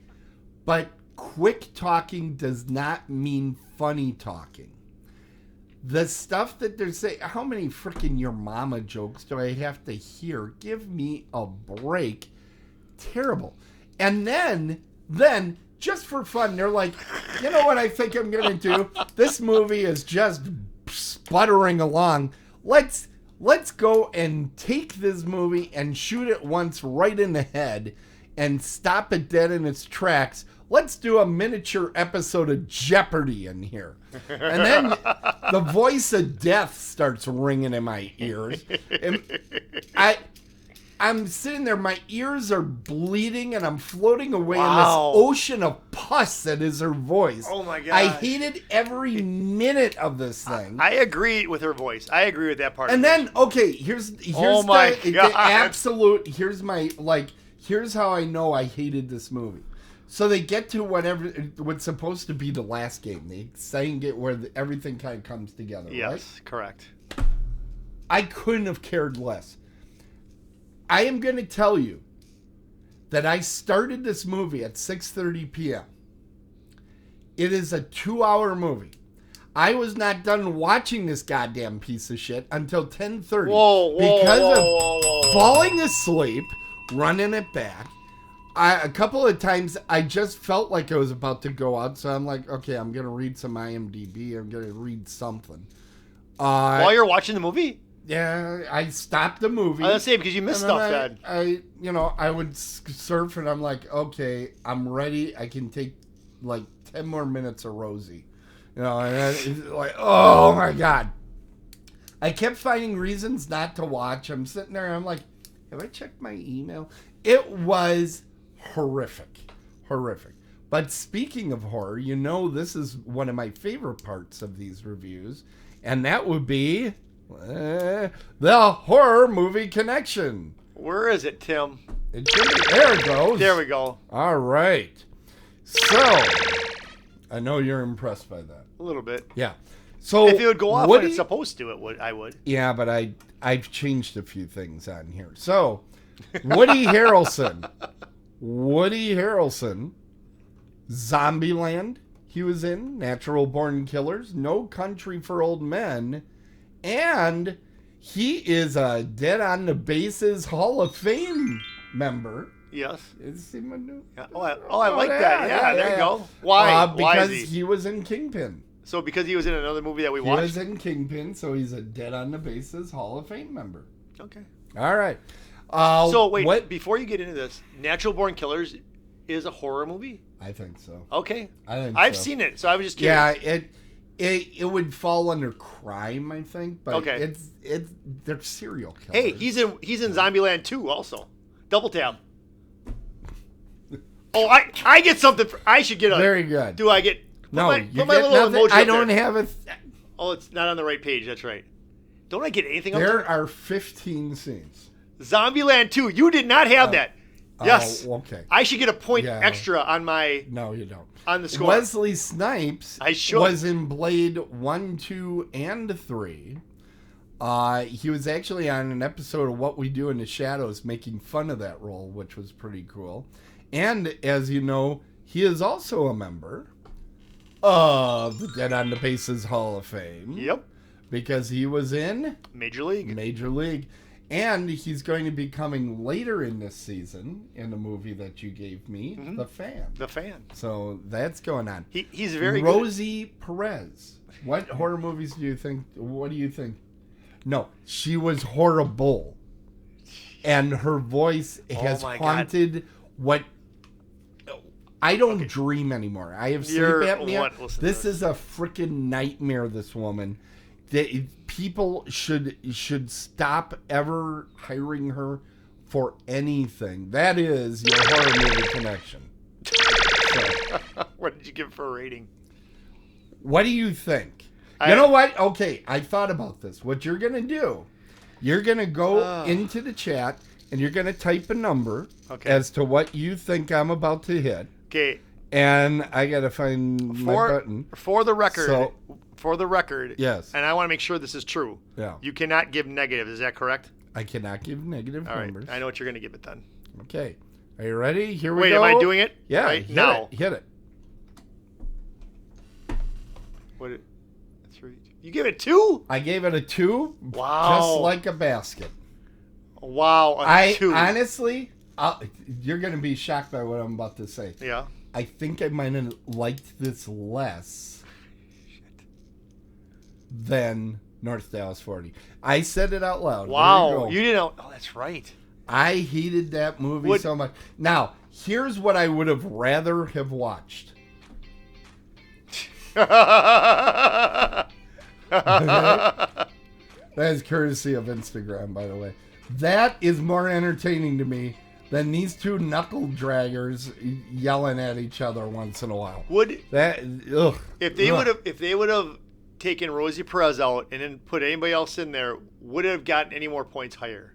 But quick talking does not mean funny talking. The stuff that they're saying, how many freaking your mama jokes do I have to hear? Give me a break. Terrible. And then, just for fun, they're like, you know what I think I'm going to do? This movie is just sputtering along. Let's go and take this movie and shoot it once right in the head and stop it dead in its tracks. Let's do a miniature episode of Jeopardy in here. And then the voice of death starts ringing in my ears. And I'm sitting there, my ears are bleeding, and I'm floating away in this ocean of pus that is her voice. Oh my God. I hated every minute of this thing. I agree with her voice. I agree with that part. And then, okay, here's the absolute, here's how I know I hated this movie. So they get to what's supposed to be the last game. They saying it where everything kind of comes together, right? Yes, correct. I couldn't have cared less. I am going to tell you that I started this movie at 6:30 p.m. It is a 2-hour movie. I was not done watching this goddamn piece of shit until 10:30 because of falling asleep, running it back. A couple of times I just felt like I was about to go out, so I'm like, okay, I'm going to read some IMDb. I'm going to read something. While you're watching the movie? Yeah, I stopped the movie. I was saying because you missed stuff, Dad. I would surf, and I'm like, okay, I'm ready. I can take like 10 more minutes of Rosie. And then it's like, oh my God. I kept finding reasons not to watch. I'm sitting there, and I'm like, have I checked my email? It was horrific. But speaking of horror, this is one of my favorite parts of these reviews, and that would be the horror movie connection. Where is it, Tim? There it goes. There we go. All right. So, I know you're impressed by that. A little bit. Yeah. So if it would go off when it's supposed to, I would. Yeah, but I've changed a few things on here. So, Woody Harrelson, Zombieland, he was in Natural Born Killers, No Country for Old Men, and he is a Dead on the Bases Hall of Fame member. Yes. Is he my new? Yeah. I like that. Yeah, there you go. Why? Because Why is he was in Kingpin. So because he was in another movie that we watched? He was in Kingpin, so he's a Dead on the Bases Hall of Fame member. Okay. All right. So wait, before you get into this, Natural Born Killers is a horror movie? I think so. Okay. I've seen it, so I was just curious. Yeah, it would fall under crime, I think, but okay. They're serial killers. Hey, he's in Zombieland 2 also. Double tap. Oh, I get something. I should get a. Very good. Do I get? No, you get nothing. I don't have a. Oh, it's not on the right page. That's right. Don't I get anything? There are 15 scenes. Zombieland 2. You did not have that. Yes. Okay. I should get a point extra on my. No, you don't. On the score. Wesley Snipes was in Blade 1, 2, and 3. He was actually on an episode of What We Do in the Shadows making fun of that role, which was pretty cool. And as you know, he is also a member of the Dead on the Bases Hall of Fame. Yep. Because he was in Major League. Major League. And he's going to be coming later in this season in the movie that you gave me, The Fan. The Fan. So that's going on. He's very Rosie Perez. What horror movies do you think? What do you think? No, she was horrible. And her voice has haunted what... I don't dream anymore. I have sleep apnea. This is a freaking nightmare, this woman. People should stop ever hiring her for anything. That is your horror movie connection. So, what did you give for a rating? What do you think? You know what? Okay, I thought about this. What you're going to do, you're going to go into the chat and you're going to type a number as to what you think I'm about to hit. Okay. And I got to find my button. For the record, yes. And I want to make sure this is true. Yeah. You cannot give negative. Is that correct? I cannot give negative numbers. I know what you're going to give it then. Okay. Are you ready? Here we go. Wait, am I doing it? Yeah. Right now. Hit it. You give it 2? I gave it a 2. Wow. Just like a basket. Wow. A 2. Honestly, you're going to be shocked by what I'm about to say. Yeah. I think I might have liked this less than North Dallas 40. I said it out loud. Wow. You didn't know. Oh, that's right. I hated that movie so much. Now, here's what I would have rather have watched. That is courtesy of Instagram, by the way. That is more entertaining to me than these two knuckle draggers yelling at each other once in a while. If they would have taken Rosie Perez out and then put anybody else in there, would it have gotten any more points higher?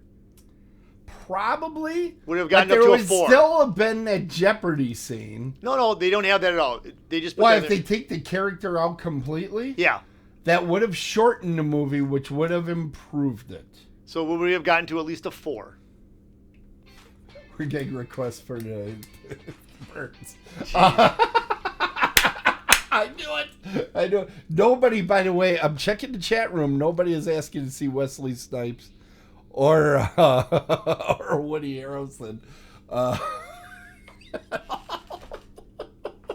Probably. Would have gotten up to a 4. There would still have been that Jeopardy scene. No, they don't have that at all. They just if they take the character out completely? Yeah. That would have shortened the movie, which would have improved it. So would we have gotten to at least a 4? We're getting requests for the birds. I knew it. Nobody, by the way, I'm checking the chat room. Nobody is asking to see Wesley Snipes or Woody Harrelson.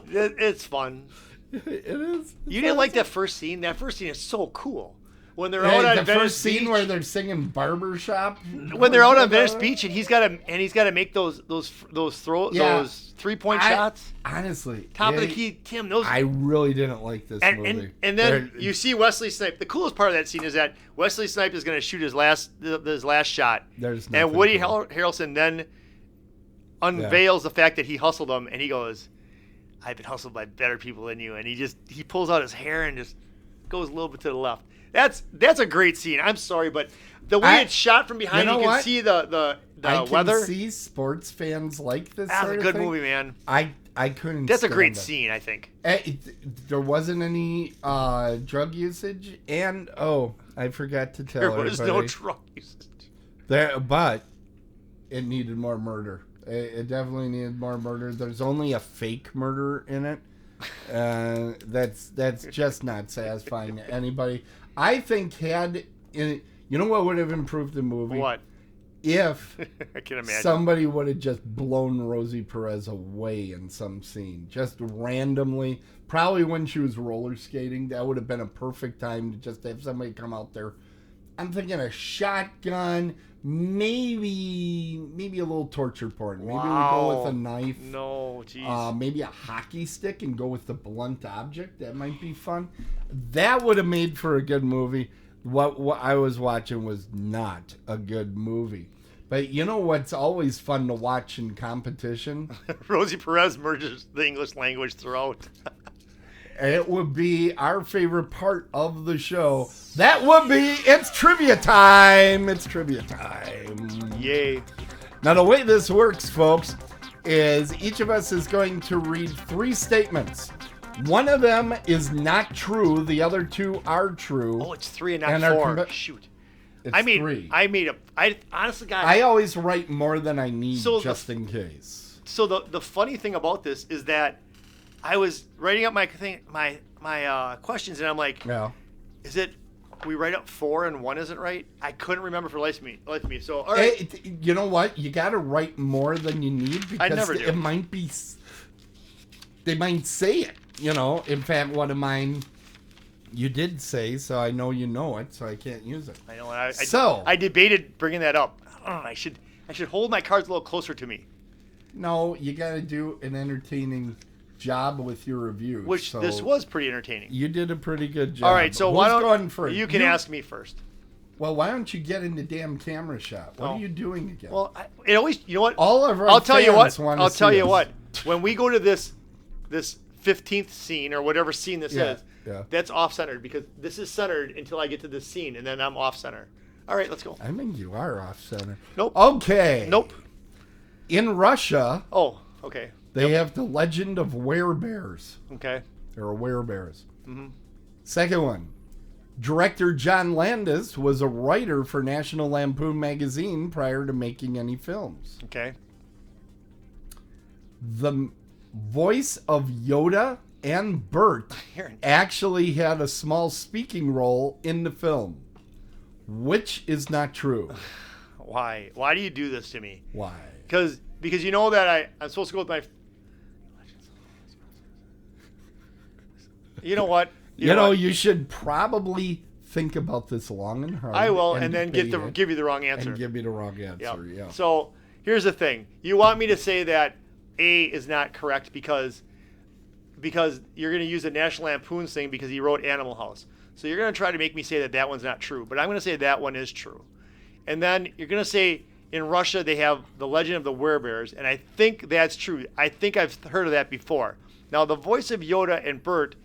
It's fun. It is. You didn't like that first scene? That first scene is so cool. When they're out on Venice Beach. The first scene where they're singing Barbershop. When they're out on Venice Beach and he's got to make those 3-point shots. Honestly, top of the key, Tim. Those. I really didn't like this movie. And then you see Wesley Snipes. The coolest part of that scene is that Wesley Snipes is going to shoot his last shot. And Woody Harrelson then unveils the fact that he hustled him, and he goes, "I've been hustled by better people than you." And he pulls out his hair and just goes a little bit to the left. That's a great scene. I'm sorry, but the way it's shot from behind, you can see the weather. I can see sports fans like this. That's a good movie, man. I couldn't. That's a great scene, I think. There wasn't any drug usage, and I forgot to tell there was no drug usage. But it needed more murder. It definitely needed more murder. There's only a fake murder in it. That's just not satisfying to anybody. I think you know what would have improved the movie? What? If I can imagine somebody would have just blown Rosie Perez away in some scene, just randomly, probably when she was roller skating. That would have been a perfect time to just have somebody come out there. I'm thinking a shotgun, maybe a little torture porn. Maybe we go with a knife. No, jeez. Maybe a hockey stick and go with the blunt object. That might be fun. That would have made for a good movie. What I was watching was not a good movie. But you know what's always fun to watch in competition? Rosie Perez merges the English language throughout. It would be our favorite part of the show. That would be, it's trivia time. It's trivia time. Yay. Now, the way this works, folks, is each of us is going to read 3 statements. One of them is not true. The other 2 are true. Oh, it's 3 and not 4. Shoot. It's 3. I honestly, guys. I always write more than I need just in case. So the funny thing about this is that I was writing up my questions, and I'm like, Yeah. is it? We write up 4 and 1 isn't right. I couldn't remember for life of me. So all right, Hey, you know what? You got to write more than you need because I never do. it might be. They might say it. In fact, one of mine you did say, so I know you know it, so I can't use it. I know. I debated bringing that up. I should hold my cards a little closer to me. No, you got to do an entertaining job with your reviews. Which this was pretty entertaining. You did a pretty good job. All right, so why don't you can ask me first? Well, why don't you get in the damn camera shot? What are you doing again? Well, it always, you know what? All of our I'll tell you what. I'll tell you what. When we go to this 15th scene or whatever scene this is, that's off-centered because this is centered until I get to this scene and then I'm off-center. All right, let's go. I mean, you are off-center. Nope. Okay. Nope. In Russia. Oh, okay. They have the legend of werebears. Okay. There are werebears. Mm-hmm. Second one. Director John Landis was a writer for National Lampoon magazine prior to making any films. Okay. The voice of Yoda and Bert actually had a small speaking role in the film, which is not true. Why? Why do you do this to me? Why? Because you know that I'm supposed to go with my... You know what? You should probably think about this long and hard. I will, and then give you the wrong answer. And give you the wrong answer, yeah. So here's the thing. You want me to say that A is not correct because you're going to use the National Lampoon's thing because he wrote Animal House. So you're going to try to make me say that one's not true. But I'm going to say that one is true. And then you're going to say in Russia they have the legend of the werebears, and I think that's true. I think I've heard of that before. Now, the voice of Yoda and Bert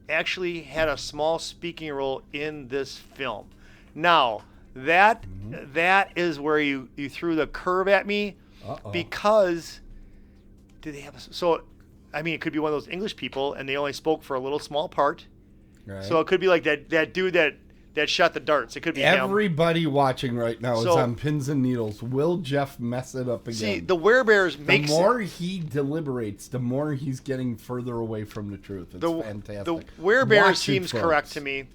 actually had a small speaking role in this film. Now, that is where you threw the curve at me. Because did they have it could be one of those English people and they only spoke for a little small part. Right. So it could be like that dude that shot the darts. It could be everybody watching right now is on pins and needles. Will Jeff mess it up again? See, the werebears makes the more he deliberates, the more he's getting further away from the truth. It's fantastic. The werebears seems correct to me.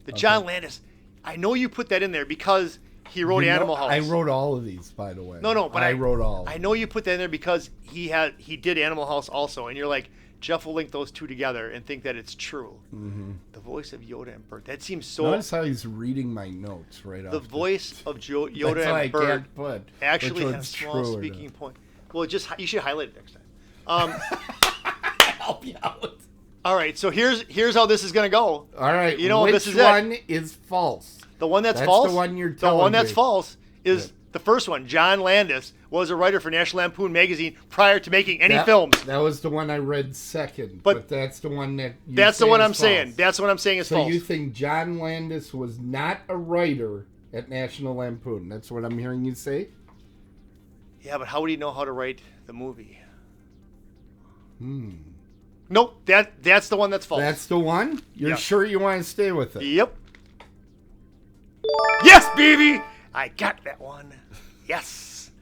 The John Landis, I know you put that in there because he wrote Animal House. I wrote all of these, by the way. No, but I wrote all. I know you put that in there because he did Animal House also, and you're like, Jeff will link those two together and think that it's true. Mm-hmm. The voice of Yoda and Bert. That seems so... Notice how he's reading my notes right off. The vope of Yoda and Bert actually has small speaking point. Well, you should highlight it next time. Help you out. All right, so here's how this is going to go. All right, this is one is false? The one that's false? The one you're telling me. The one that's false is... The first one, John Landis, was a writer for National Lampoon magazine prior to making any films. That was the one I read second, but that's the one that you That's the one I'm false. saying. That's what I'm saying is false. So you think John Landis was not a writer at National Lampoon? That's what I'm hearing you say? Yeah, but how would he know how to write the movie? Nope, that's the one that's false. That's the one? You're sure you want to stay with it? Yep. Yes, baby! I got that one. Yes.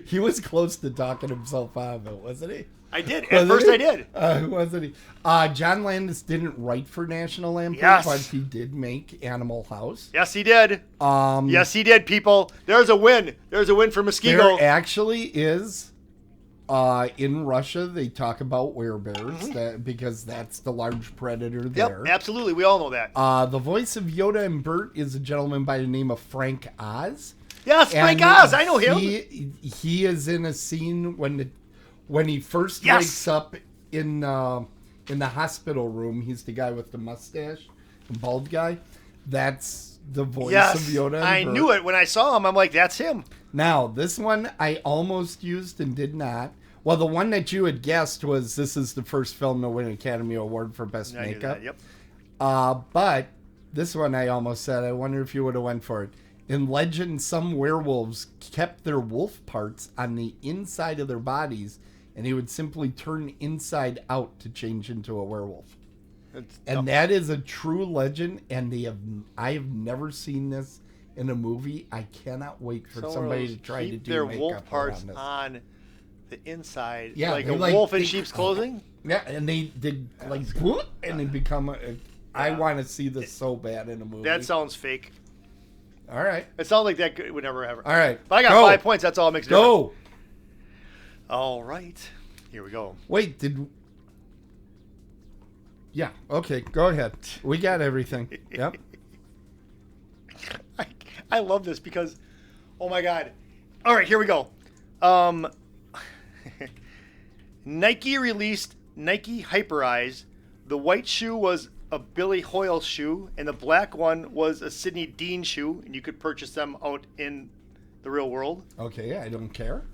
He was close to talking himself out of it, wasn't he? I did. At first I did. Wasn't he? John Landis didn't write for National Lampoon, but he did make Animal House. Yes, he did. Yes, he did, people. There's a win. There's a win for Muskego. There actually is. In Russia, they talk about werebears because that's the large predator there. Yep, absolutely. We all know that. The voice of Yoda and Bert is a gentleman by the name of Frank Oz. Yes, Frank Oz. I know him. He is in a scene when he first wakes up in the hospital room. He's the guy with the mustache, the bald guy. That's the voice of Yoda and Bert. I knew it when I saw him. I'm like, that's him. Now, this one I almost used and did not. Well, the one that you had guessed was this is the first film to win an Academy Award for Best Makeup. Yep. But this one I almost said, I wonder if you would have went for it. In legend, some werewolves kept their wolf parts on the inside of their bodies, and he would simply turn inside out to change into a werewolf. And that is a true legend, and I have never seen this in a movie. I cannot wait for somebody to try to do their makeup wolf parts on this. On the inside, like a wolf in sheep's clothing. Yeah, and they did like whoop, and they become. I want to see this so bad in a movie. That sounds fake. All right. It sounds like that would never ever. All right. But I got 5 points. That's all it makes. Go. All right. Here we go. Wait, Yeah, okay, go ahead. We got everything. Yep. I love this because, oh my God. All right, here we go. Nike released Nike Hyperize. The white shoe was a Billy Hoyle shoe, and the black one was a Sidney Dean shoe, and you could purchase them out in the real world. Okay, I don't care.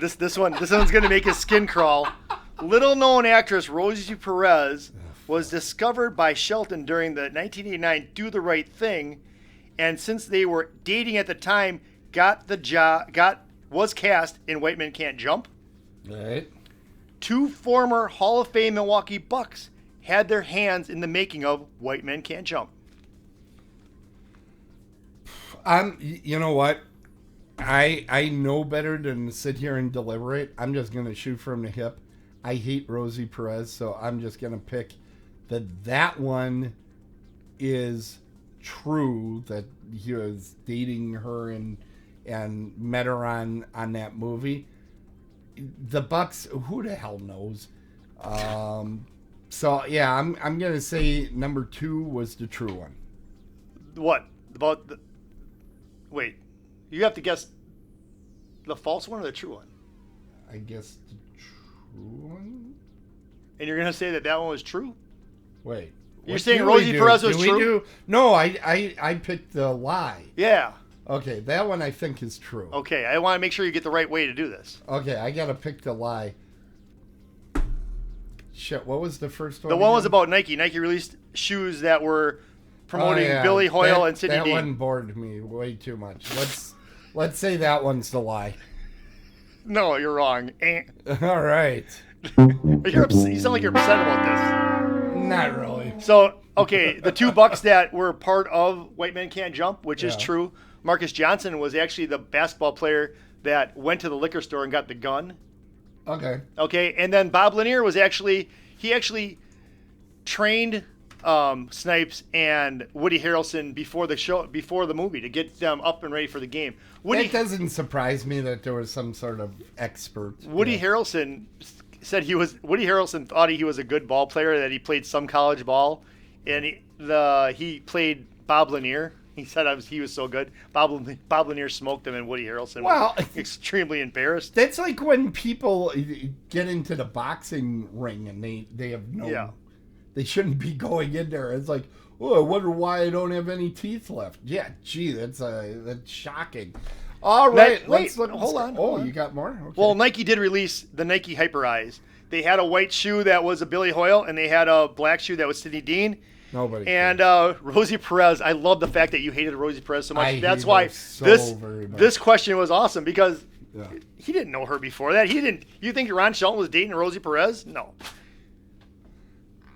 This one's gonna make his skin crawl. Little known actress Rosie Perez was discovered by Shelton during the 1989 Do the Right Thing, and since they were dating at the time, was cast in White Men Can't Jump. All right. 2 former Hall of Fame Milwaukee Bucks had their hands in the making of White Men Can't Jump. You know what? I know better than to sit here and deliberate. I'm just gonna shoot from the hip. I hate Rosie Perez, so I'm just gonna pick that one is true, that he was dating her and met her on that movie. The Bucks, who the hell knows? So yeah, I'm gonna say number 2 was the true one. What about the? Wait, you have to guess the false one or the true one. I guess the true one. And you're gonna say that one was true? Wait. You're saying Rosie Perez was true? No, I picked the lie. Yeah. Okay, that one I think is true. Okay, I want to make sure you get the right way to do this. Okay, I gotta pick the lie. Shit, what was the first one? The one was about Nike. Nike released shoes that were promoting Billy Hoyle and Sidney Dean. That one bored me way too much. Let's say that one's the lie. No, you're wrong. All right. You sound like you're upset about this. Not really. So, okay, the 2 Bucks that were part of White Men Can't Jump, which is true. Marcus Johnson was actually the basketball player that went to the liquor store and got the gun. Okay. Okay, and then Bob Lanier was actually trained Snipes and Woody Harrelson before the movie to get them up and ready for the game. It doesn't surprise me that there was some sort of expert. Woody Harrelson said Woody Harrelson thought he was a good ball player, that he played some college ball, and he played Bob Lanier. He said he was so good. Bob Lanier smoked him, and Woody Harrelson was extremely embarrassed. That's like when people get into the boxing ring and they have they shouldn't be going in there. It's like, oh, I wonder why I don't have any teeth left. Yeah, gee, that's shocking. All right, hold on. Oh, you got more? Okay. Well, Nike did release the Nike Hyperize. They had a white shoe that was a Billy Hoyle, and they had a black shoe that was Sidney Dean. Nobody. And Rosie Perez, I love the fact that you hated Rosie Perez so much. That's why this question was awesome, because he didn't know her before that. You think Ron Shelton was dating Rosie Perez? No.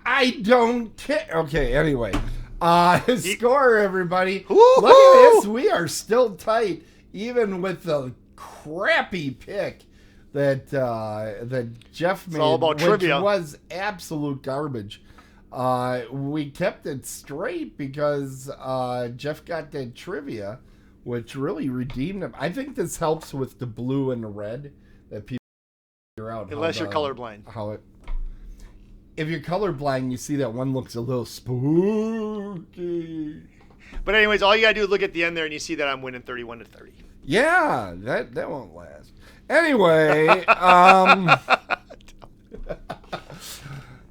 I don't care. Okay, anyway. Score, everybody. Woo-hoo! Look at this. We are still tight, even with the crappy pick that Jeff made, all about which trivia. Was absolute garbage. We kept it straight because Jeff got that trivia, which really redeemed him. I think this helps with the blue and the red that people figure out. Unless you're colorblind. If you're colorblind, you see that one looks a little spooky. But anyways, all you gotta do is look at the end there, and you see that I'm winning 31-30. Yeah, that won't last. Anyway,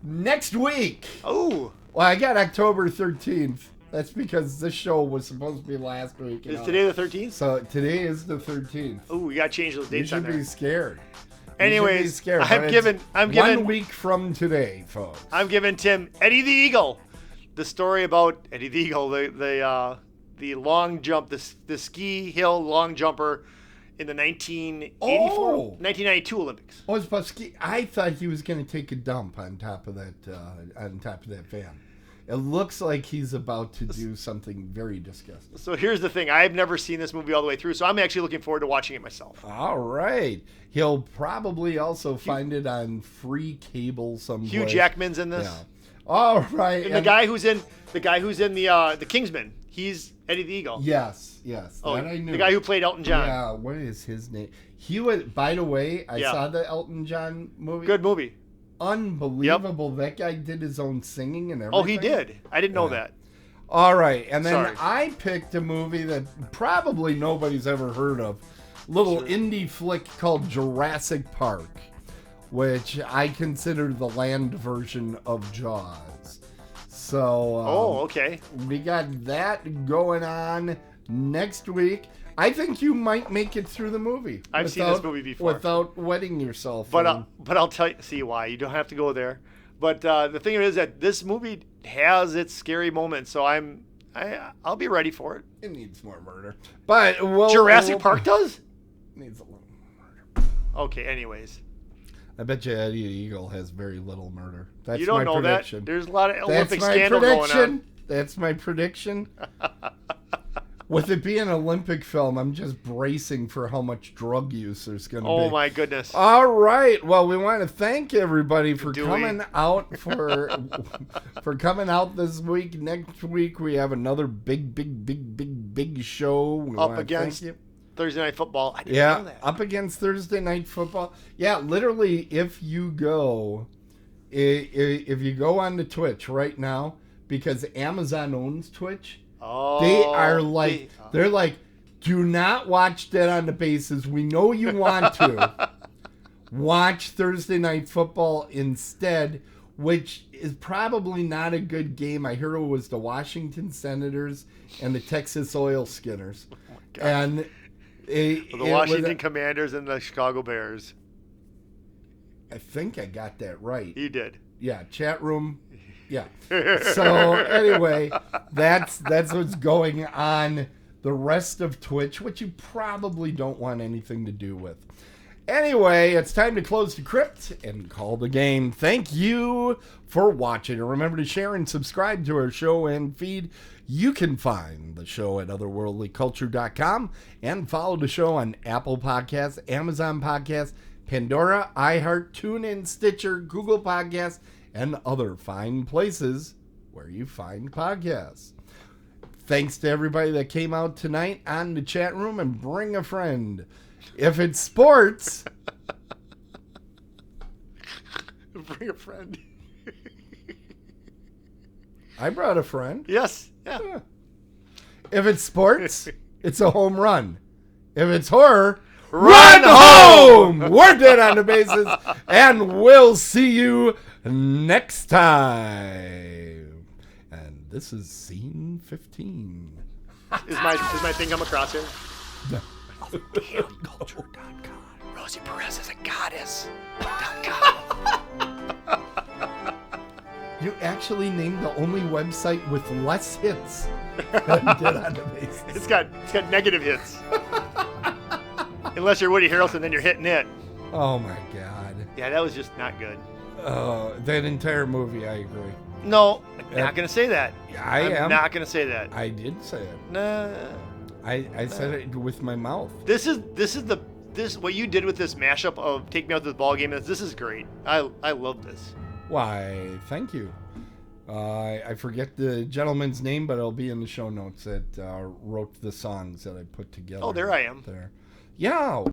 next week. Oh. Well, I got October 13th. That's because this show was supposed to be last week. Is today the 13th? So today is the 13th. Oh, we gotta change those dates on there. You should be scared. Anyways, I'm giving 1 week from today, folks. I'm giving Tim Eddie the Eagle, the story about Eddie the Eagle, the long jump, the ski hill long jumper in the 1992 Olympics. Oh, it's about ski. I thought he was going to take a dump on top of that van. It looks like he's about to do something very disgusting. So here's the thing. I've never seen this movie all the way through, so I'm actually looking forward to watching it myself. All right. He'll probably also find it on free cable somewhere. Hugh Jackman's in this. Yeah. All right. And the guy who's in the Kingsman, he's Eddie the Eagle. Yes. Oh, that I knew. the guy who played Elton John. Yeah, what is his name? He was, by the way, I saw the Elton John movie. Good movie. Unbelievable. Yep. That guy did his own singing and everything. Oh, he did? I didn't know that. All right. And then I picked a movie that probably nobody's ever heard of. Little indie flick called Jurassic Park, which I consider the land version of Jaws. So, okay. We got that going on next week. I think you might make it through the movie. I've seen this movie before. Without wetting yourself. But I'll tell you, see why. You don't have to go there. But the thing is that this movie has its scary moments, so I'll be ready for it. It needs more murder. But Jurassic Park does? Needs a little murder. Okay, anyways. I bet you Eddie the Eagle has very little murder. That's you don't my know prediction. That. There's a lot of Olympic scandal going on. That's my prediction. With it being an Olympic film, I'm just bracing for how much drug use there's going to be. Oh, my goodness. All right. Well, we want to thank everybody for coming out for coming out this week. Next week, we have another big show. We up against Thursday Night Football. I didn't know that. Up against Thursday Night Football. Yeah, literally, if you go on to Twitch right now, because Amazon owns Twitch, they are like, they're like, do not watch Dead on the Bases. We know you want to. Watch Thursday Night Football instead, which is probably not a good game. I hear it was the Washington Senators and the Texas Oil Skinners. Oh my God. And the Washington Commanders and the Chicago Bears. I think I got that right. You did. Yeah, chat room. Yeah. So anyway, that's what's going on the rest of Twitch, which you probably don't want anything to do with. Anyway, it's time to close the crypt and call the game. Thank you for watching. And remember to share and subscribe to our show and feed. You can find the show at otherworldlyculture.com and follow the show on Apple Podcasts, Amazon Podcasts, Pandora, iHeart, TuneIn, Stitcher, Google Podcasts, and other fine places where you find podcasts. Thanks to everybody that came out tonight on the chat room, and bring a friend. If it's sports... Bring a friend. I brought a friend. Yes. Yeah. If it's sports, it's a home run. If it's horror, run home! We're Dead on the Bases, and we'll see you next time. And this is scene 15. Is my thing come across here? No. DamnCulture.com. Rosie Perez is a goddess. You actually named the only website with less hits than Dead on the Bases. It's got negative hits. Unless you're Woody Harrelson, then you're hitting it. Oh my God. Yeah, that was just not good. That entire movie, I agree. No, I'm not gonna say that. I'm not gonna say that. I did say it. Nah. I said it with my mouth. This what you did with this mashup of Take Me Out to the Ballgame. This is great. I love this. Why, thank you. I forget the gentleman's name, but it'll be in the show notes that wrote the songs that I put together. Oh, there I am. There. Yeah.